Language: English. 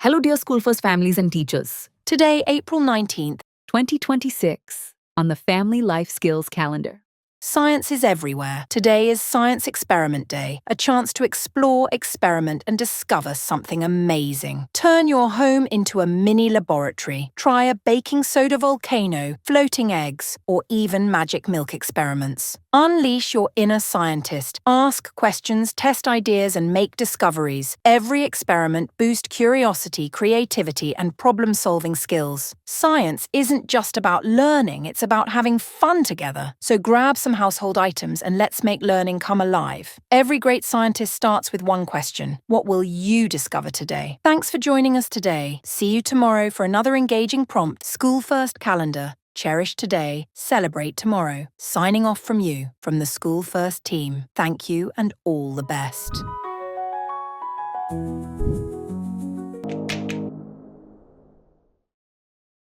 Hello, dear School First families and teachers. Today, April 19th, 2026, on the Family Life Skills calendar. science is everywhere. Today is Science Experiment Day, a chance to explore, experiment, and discover something amazing. Turn your home into a mini laboratory. Try a baking soda volcano, floating eggs, or even magic milk experiments. Unleash your inner scientist. Ask questions, test ideas, and make discoveries. Every experiment boosts curiosity, creativity, and problem-solving skills. Science isn't just about learning, it's about having fun together. So grab some household items and let's make learning come alive. Every great scientist starts with one question. What will you discover today? Thanks for joining us today. See you tomorrow for another engaging prompt. School First Calendar. Cherish today, celebrate tomorrow. Signing off from you, from the School First team. Thank you and all the best.